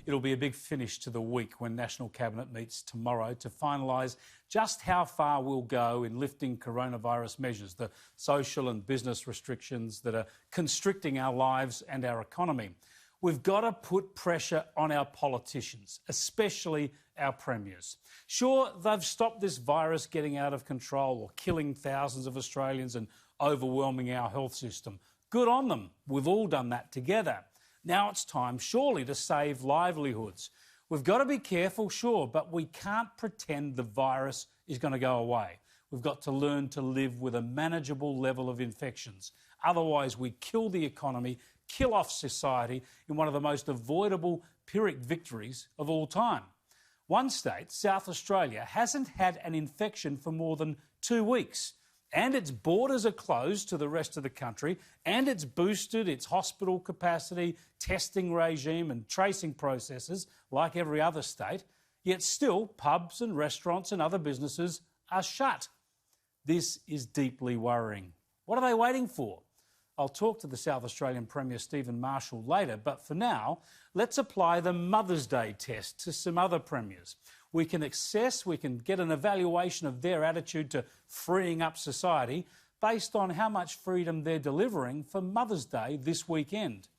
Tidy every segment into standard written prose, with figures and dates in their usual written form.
It'll be a big finish to the week when National Cabinet meets tomorrow to finalise just how far we'll go in lifting coronavirus measures, the social and business restrictions that are constricting our lives and our economy. We've got to put pressure on our politicians, especially our premiers. Sure, they've stopped this virus getting out of control or killing thousands of Australians and overwhelming our health system. Good on them. We've all done that together. Now it's time, surely, to save livelihoods. We've got to be careful, sure, but we can't pretend the virus is going to go away. We've got to learn to live with a manageable level of infections. Otherwise, we kill the economy, kill off society in one of the most avoidable pyrrhic victories of all time. One state, South Australia, hasn't had an infection for more than 2 weeks. And its borders are closed to the rest of the country, and it's boosted its hospital capacity, testing regime and tracing processes like every other state, yet still pubs and restaurants and other businesses are shut. This is deeply worrying. What are they waiting for? I'll talk to the South Australian Premier Stephen Marshall later, but for now, let's apply the Mother's Day test to some other premiers. We can get an evaluation of their attitude to freeing up society based on how much freedom they're delivering for Mother's Day this weekend.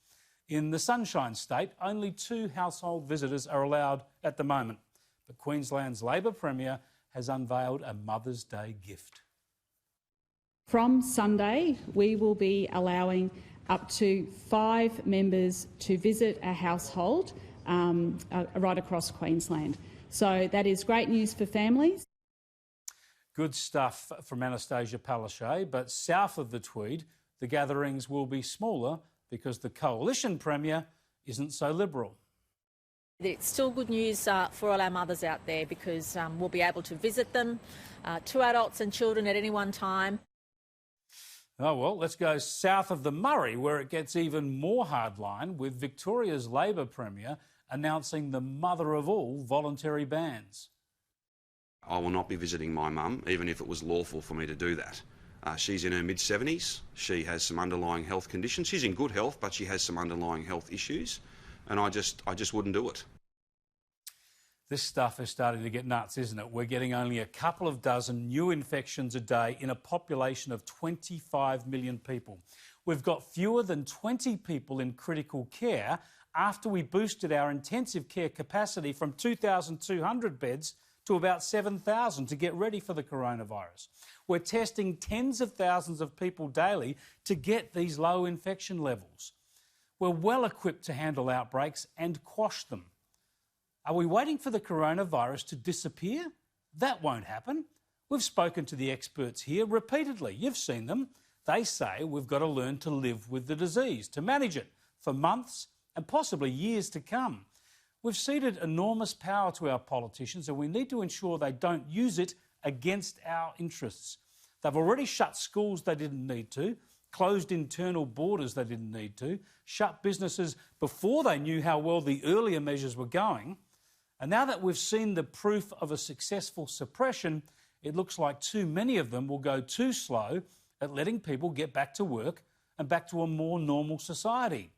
In the Sunshine State, only 2 household visitors are allowed at the moment, but Queensland's Labor Premier has unveiled a Mother's Day gift. From Sunday, we will be allowing up to 5 members to visit a household right across Queensland. So that is great news for families. Good stuff from Anastasia Palaszczuk, but south of the Tweed, the gatherings will be smaller because the Coalition Premier isn't so liberal. It's still good news for all our mothers out there because we'll be able to visit them, 2 adults and children at any one time. Oh, well, let's go south of the Murray, where it gets even more hardline, with Victoria's Labor Premier announcing the mother of all voluntary bans. I will not be visiting my mum, even if it was lawful for me to do that. She's in her mid-70s. She has some underlying health conditions. She's in good health, but she has some underlying health issues, and I just wouldn't do it. This stuff is starting to get nuts, isn't it? We're getting only a couple of dozen new infections a day in a population of 25 million people. We've got fewer than 20 people in critical care after we boosted our intensive care capacity from 2,200 beds to about 7,000 to get ready for the coronavirus. We're testing tens of thousands of people daily to get these low infection levels. We're well equipped to handle outbreaks and quash them. Are we waiting for the coronavirus to disappear? That won't happen. We've spoken to the experts here repeatedly. You've seen them. They say we've got to learn to live with the disease, to manage it for months and possibly years to come. We've ceded enormous power to our politicians and we need to ensure they don't use it against our interests. They've already shut schools they didn't need to, closed internal borders they didn't need to, shut businesses before they knew how well the earlier measures were going. And now that we've seen the proof of a successful suppression, it looks like too many of them will go too slow at letting people get back to work and back to a more normal society.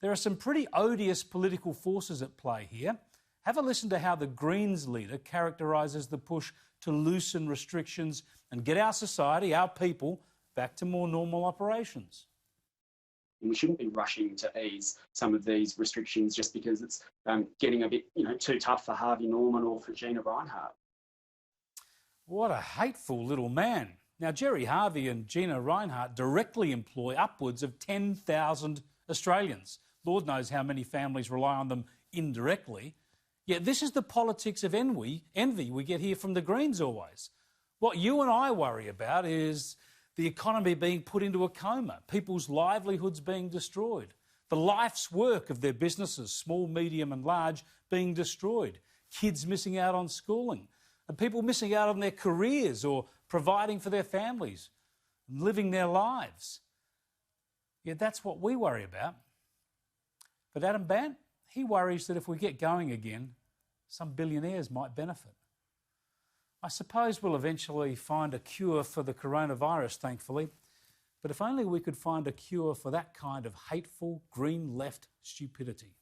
There are some pretty odious political forces at play here. Have a listen to how the Greens leader characterises the push to loosen restrictions and get our society, our people, back to more normal operations. We shouldn't be rushing to ease some of these restrictions just because it's getting a bit, too tough for Harvey Norman or for Gina Rinehart. What a hateful little man. Now, Gerry Harvey and Gina Rinehart directly employ upwards of 10,000 Australians. Lord knows how many families rely on them indirectly. Yet this is the politics of envy we get here from the Greens always. What you and I worry about is the economy being put into a coma, people's livelihoods being destroyed, the life's work of their businesses, small, medium and large, being destroyed, kids missing out on schooling, and people missing out on their careers or providing for their families and living their lives. Yeah, that's what we worry about. But Adam Bandt, he worries that if we get going again, some billionaires might benefit. I suppose we'll eventually find a cure for the coronavirus, thankfully, but if only we could find a cure for that kind of hateful green left stupidity.